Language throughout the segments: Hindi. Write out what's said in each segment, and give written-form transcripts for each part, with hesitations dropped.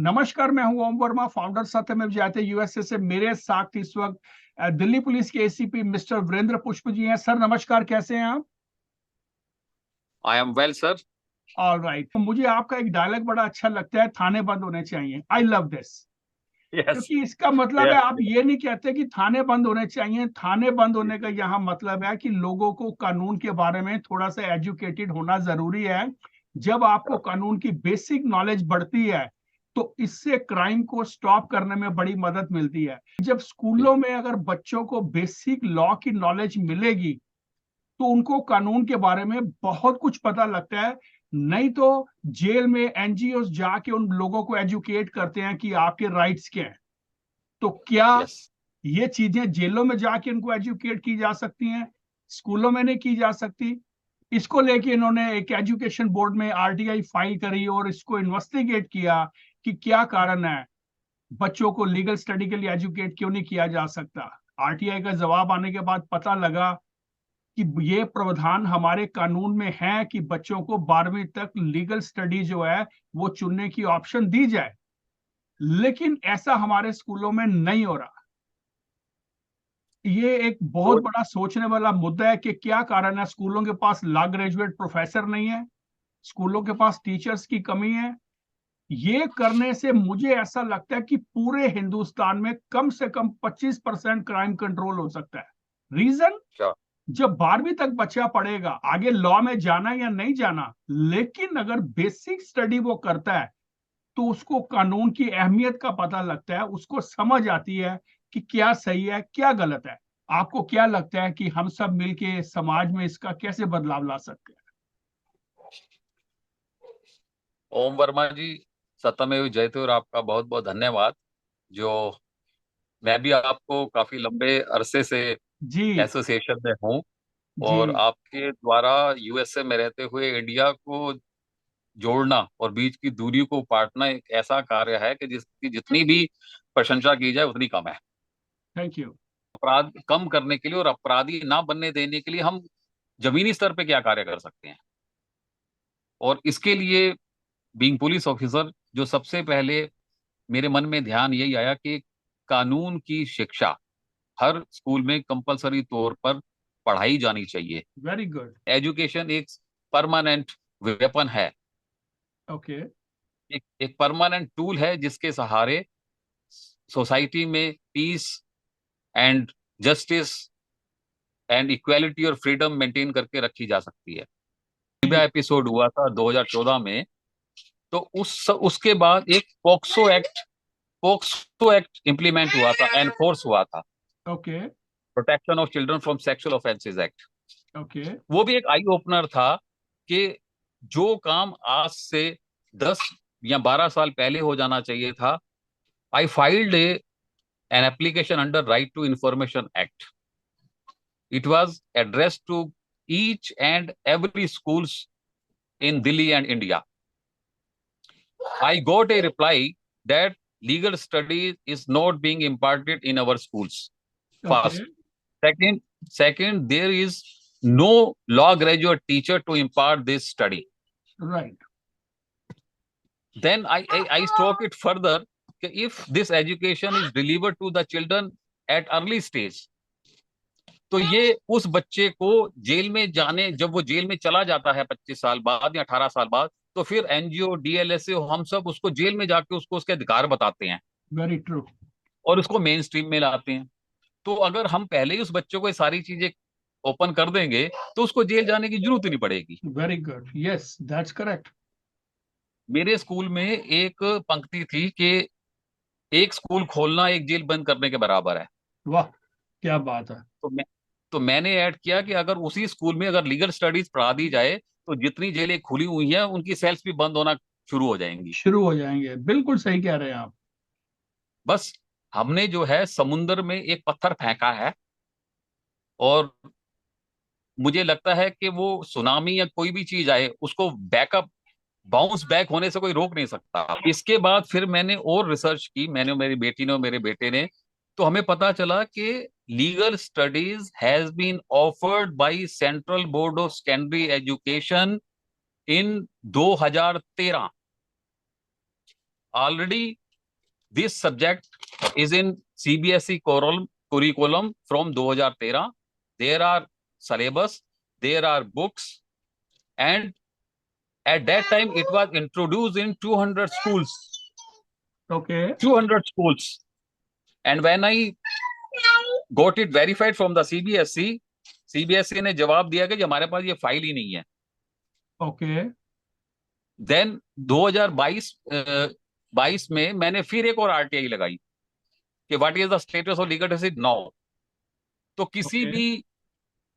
नमस्कार, मैं हूं ओम वर्मा, फाउंडर सत्यमेव जयते यूएसए से। मेरे साथ इस वक्त दिल्ली पुलिस के एसीपी मिस्टर वीरेंद्र पुष्प जी हैं। सर नमस्कार, कैसे हैं आप? I am well sir. All right. मुझे आपका एक डायलॉग बड़ा अच्छा लगता है, थाने बंद होने चाहिए। I love this. यस। क्योंकि इसका मतलब है, यस। आप ये नहीं कहते कि थाने बंद होने चाहिए। थाने बंद होने का यहाँ मतलब है कि लोगों को कानून के बारे में थोड़ा सा एजुकेटेड होना जरूरी है। जब आपको कानून की बेसिक नॉलेज बढ़ती है तो इससे क्राइम को स्टॉप करने में बड़ी मदद मिलती है। जब स्कूलों में अगर बच्चों को बेसिक लॉ की नॉलेज मिलेगी तो उनको कानून के बारे में बहुत कुछ पता लगता है। नहीं तो जेल में एनजीओ जाके उन लोगों को एजुकेट करते हैं कि आपके राइट्स क्या हैं। तो क्या यस। ये चीजें जेलों में जाके इनको एजुकेट की जा सकती हैं, स्कूलों में नहीं की जा सकती? इसको लेके इन्होंने एक एजुकेशन बोर्ड में आरटीआई फाइल करी और इसको इन्वेस्टिगेट किया कि क्या कारण है, बच्चों को लीगल स्टडी के लिए एजुकेट क्यों नहीं किया जा सकता। आरटीआई का जवाब आने के बाद पता लगा कि ये प्रावधान हमारे कानून में है कि बच्चों को 12वीं तक लीगल स्टडी जो है वो चुनने की ऑप्शन दी जाए। लेकिन ऐसा हमारे स्कूलों में नहीं हो रहा। ये एक बहुत तो बड़ा सोचने वाला मुद्दा है कि क्या कारण है। स्कूलों के पास लॉ ग्रेजुएट प्रोफेसर नहीं है, स्कूलों के पास टीचर्स की कमी है। ये करने से मुझे ऐसा लगता है कि पूरे हिंदुस्तान में कम से कम 25% क्राइम कंट्रोल हो सकता है। Reason, sure. जब 12वीं तक बच्चा पढ़ेगा, आगे लॉ में जाना या नहीं जाना, लेकिन अगर बेसिक स्टडी वो करता है तो उसको कानून की अहमियत का पता लगता है, उसको समझ आती है कि क्या सही है क्या गलत है। आपको क्या लगता है कि हम सब मिलके समाज में इसका कैसे बदलाव ला सकते हैं? ओम वर्मा जी, सत्यमेव जयते और आपका बहुत बहुत धन्यवाद। जो मैं भी आपको काफी लंबे अरसे से जी। एसोसिएशन में हूँ, और जी। आपके द्वारा यूएसए में रहते हुए इंडिया को जोड़ना और बीच की दूरी को पाटना एक ऐसा कार्य है कि जिसकी जितनी भी प्रशंसा की जाए उतनी कम है। Thank you. अपराध कम करने के लिए और अपराधी ना बनने देने के लिए हम जमीनी स्तर पे क्या कार्य कर सकते हैं, और इसके लिए बीइंग पुलिस ऑफिसर जो सबसे पहले मेरे मन में ध्यान यही आया कि कानून की शिक्षा हर स्कूल में कंपलसरी तौर पर पढ़ाई जानी चाहिए। Very good. एजुकेशन एक परमानेंट वेपन है, ओके। एक परमानेंट टूल है जिसके सहारे सोसाइटी में peace and justice and equality और फ्रीडम मेंटेन करके रखी जा सकती है। जी। एपिसोड हुआ था 2014 में, तो उसके बाद एक पोक्सो एक्ट इम्प्लीमेंट हुआ था, एनफोर्स हुआ था, okay. Protection of children from sexual offences act. Okay. वो भी एक आई ओपनर था कि जो काम आज से 10 या 12 साल पहले हो जाना चाहिए था। I filed an application under right to information act. It was addressed to each and every schools in Delhi and India. I got a reply that legal studies is not being imparted in our schools. Okay. First, second, there is no law graduate teacher to impart this study. Right. Then I stroke it further. If this education is delivered to the children at early stage, तो ये उस बच्चे को जेल में जाने, जब वो जेल में चला जाता है 25 साल बाद या 18 साल बाद, तो फिर एनजीओ डीएलएसए हम सब उसको जेल में जाके उसको उसके अधिकार बताते हैं वेरी ट्रू। और उसको मेन स्ट्रीम में लाते हैं। तो अगर हम पहले ही उस बच्चे को ये सारी चीजें ओपन कर देंगे तो उसको जेल जाने की जरूरत ही नहीं पड़ेगी। Very good, yes that's correct. मेरे स्कूल में एक पंक्ति थी कि एक स्कूल खोलना एक जेल बंद करने के बराबर है। वाह, क्या बात है। तो मैं तो मैंने ऐड किया कि अगर उसी स्कूल में अगर लीगल स्टडीज पढ़ा दी जाए तो जितनी जेलें खुली हुई हैं उनकी सेल्स भी बंद होना शुरू हो जाएंगी। शुरू हो जाएंगे, बिल्कुल सही कह रहे हैं आप। बस हमने जो है समुंदर में एक पत्थर फेंका है, और मुझे लगता है कि वो सुनामी या कोई भी चीज आए उसको बैकअप बाउंस बैक होने से कोई रोक नहीं सकता। इसके बाद फिर मैंने और रिसर्च की, मैंने, मेरी बेटी ने और मेरे बेटे ने, तो हमें पता चला कि legal studies has been offered by Central Board of Secondary Education in 2013। already this subject is in CBSE curriculum from 2013. There are syllabus, there are books, and at that time it was introduced in 200 schools. Okay. 200 schools. And when I got it verified from the CBSE, CBSE ने जवाब दिया कि हमारे पास ये फाइल ही नहीं है. Okay. देन 2022 में मैंने फिर एक और आरटीआई लगाई कि what is the status of legal disease now. तो किसी Okay. भी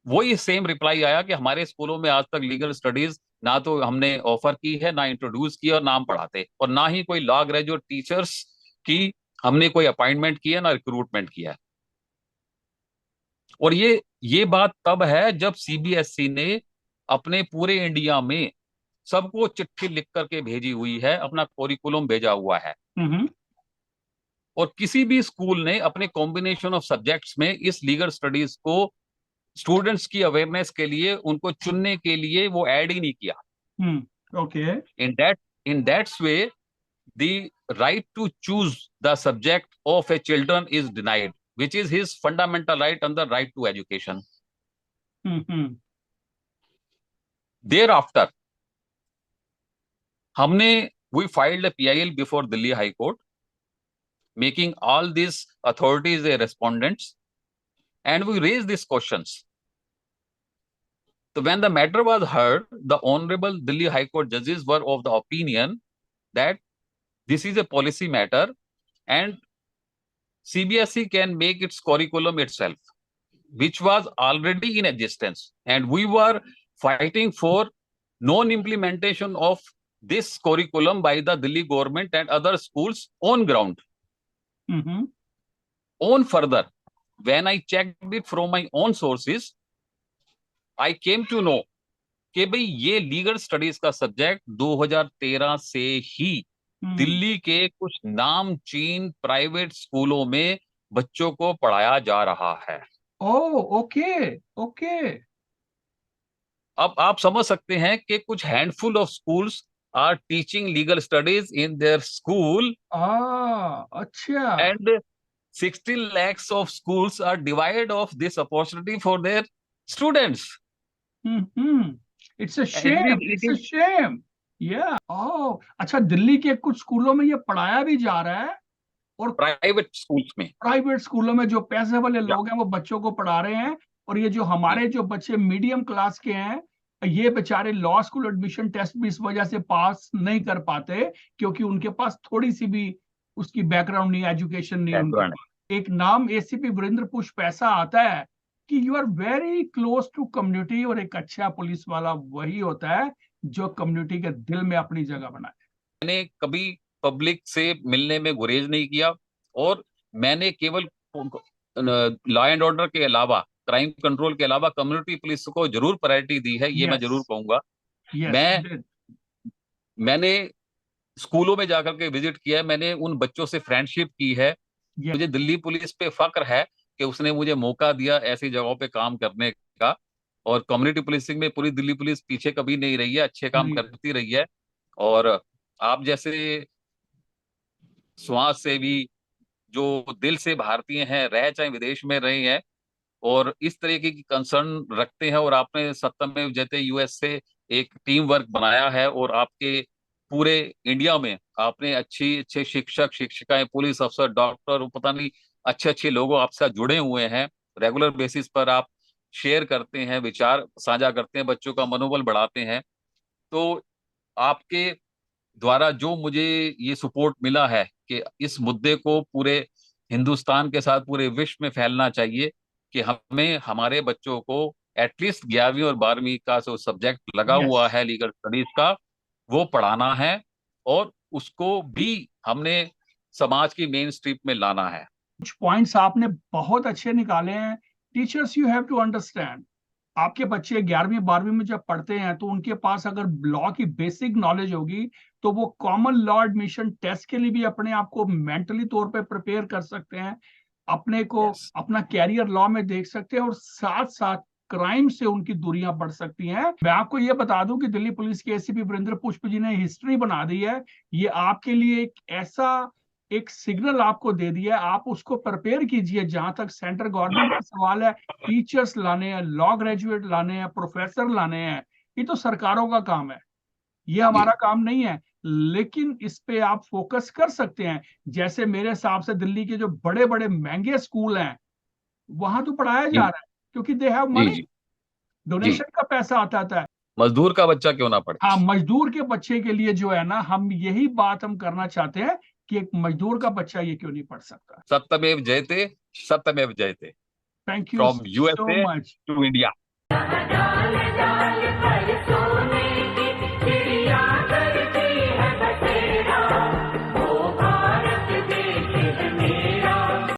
वही सेम रिप्लाई आया कि हमारे स्कूलों में आज तक लीगल स्टडीज ना तो हमने ऑफर की है, ना इंट्रोड्यूस किया, और ना हम पढ़ाते, और ना ही कोई लॉ ग्रेजुएट टीचर्स की हमने कोई अपॉइंटमेंट किया, ना रिक्रूटमेंट किया है. और ये बात तब है जब सीबीएसई ने अपने पूरे इंडिया में सबको चिट्ठी लिख करके भेजी हुई है, अपना करिकुलम भेजा हुआ है. और किसी भी स्कूल ने अपने कॉम्बिनेशन ऑफ सब्जेक्ट्स में इस लीगल स्टडीज को स्टूडेंट्स की अवेयरनेस के लिए, उनको चुनने के लिए वो ऐड ही नहीं किया. Okay. In that's way the right to choose the subject of a children is denied, which is his fundamental right under right to education. Thereafter, we filed a PIL before Delhi High Court, making all these authorities their respondents, and we raised these questions. So when the matter was heard, the Honorable Delhi High Court judges were of the opinion that this is a policy matter and CBSE can make its curriculum itself, which was already in existence. And we were fighting for non-implementation of this curriculum by the Delhi government and other schools on ground. On further, when I checked it from my own sources, I came to know कि भाई ये लीगल स्टडीज का सब्जेक्ट 2013 से ही दिल्ली के कुछ नामचीन प्राइवेट स्कूलों में बच्चों को पढ़ाया जा रहा है. ओके. अब आप समझ सकते हैं कि कुछ handful of schools are teaching legal studies in their school. अच्छा. And 60 lakhs of schools are deprived of this opportunity for their students. It's a shame. It's a shame. Yeah. अच्छा, दिल्ली के कुछ स्कूलों में ये पढ़ाया भी जा रहा है, और प्राइवेट स्कूलों में जो पैसे वाले लोग हैं वो बच्चों को पढ़ा रहे हैं. और ये जो हमारे जो बच्चे मीडियम क्लास के हैं, ये बेचारे लॉ स्कूल एडमिशन टेस्ट भी इस वजह से पास नहीं कर पाते क्योंकि उनके पास थोड़ी सी भी उसकी बैकग्राउंड नहीं, एजुकेशन नहीं है. एक नाम एसीपी वीरेंद्र पुष्प ऐसा आता है कि you are very close to community, और एक अच्छा पुलिस वाला वही होता है जो कम्युनिटी के दिल में अपनी जगह बनाए. मैंने कभी पब्लिक से मिलने में गुरेज नहीं किया, और मैंने केवल लॉ एंड ऑर्डर के अलावा, क्राइम कंट्रोल के अलावा कम्युनिटी पुलिस को जरूर प्रायोरिटी दी है. ये मैं जरूर कहूंगा. मैंने स्कूलों में जाकर के विजिट किया है, मैंने उन बच्चों से फ्रेंडशिप की है. मुझे दिल्ली पुलिस पे फक्र है कि उसने मुझे मौका दिया ऐसी जगहों पे काम करने का. और कम्युनिटी पुलिसिंग में पूरी दिल्ली पुलिस पीछे कभी नहीं रही है, अच्छे काम करती रही है. और आप जैसे समाज सेवी जो दिल से भारतीय हैं, रहे चाहे विदेश में रहे हैं, और इस तरीके की कंसर्न रखते हैं, और आपने सत्यमेव जयते यूएस से एक टीम वर्क बनाया है, और आपके पूरे इंडिया में आपने अच्छे शिक्षक, शिक्षिकाएं, पुलिस अफसर, डॉक्टर, पता नहीं अच्छे लोगों आपसे जुड़े हुए हैं. रेगुलर बेसिस पर आप शेयर करते हैं, विचार साझा करते हैं, बच्चों का मनोबल बढ़ाते हैं. तो आपके द्वारा जो मुझे ये सपोर्ट मिला है कि इस मुद्दे को पूरे हिंदुस्तान के साथ पूरे विश्व में फैलना चाहिए कि हमें हमारे बच्चों को एटलीस्ट 11वीं और 12वीं का जो सब्जेक्ट लगा हुआ है लीगल स्टडीज का, वो पढ़ाना है, और उसको भी हमने समाज की मेन स्ट्रीम में लाना है. कुछ पॉइंट्स आपने बहुत अच्छे निकाले हैं. Teachers, you have to understand, आपके बच्चे 11वीं 12वीं में जब पढ़ते हैं तो उनके पास अगर लॉ की बेसिक नॉलेज होगी तो वो कॉमन लॉ एडमिशन टेस्ट के लिए भी अपने आप को मेंटली तौर पे प्रिपेयर कर सकते हैं, अपने को अपना कैरियर लॉ में देख सकते हैं, और साथ साथ क्राइम से उनकी दूरियां बढ़ सकती हैं। मैं आपको ये बता दूं कि दिल्ली पुलिस के एसीपी वीरेंद्र पुष्प जी ने हिस्ट्री बना दी है। ये आपके लिए एक ऐसा एक सिग्नल आपको दे दिया है, आप उसको प्रिपेयर कीजिए। जहां तक सेंट्रल गवर्नमेंट का सवाल है, टीचर्स लाने हैं, लॉ ग्रेजुएट लाने हैं, प्रोफेसर लाने हैं, ये तो सरकारों का काम है, ये हमारा काम नहीं है। लेकिन इस पे आप फोकस कर सकते हैं। जैसे मेरे हिसाब से दिल्ली के जो बड़े बड़े महंगे स्कूल हैं, वहां तो पढ़ाया जा जी रहा है, क्योंकि they have G money, G G. Donation का पैसा आता था। मजदूर का बच्चा क्यों ना पढ़े। हाँ, मजदूर के बच्चे के लिए जो है ना, हम यही बात हम करना चाहते हैं कि एक मजदूर का बच्चा ये क्यों नहीं पढ़ सकता। सत्यमेव जयते, सत्यमेव जयते। Thank you from so USA much. To India.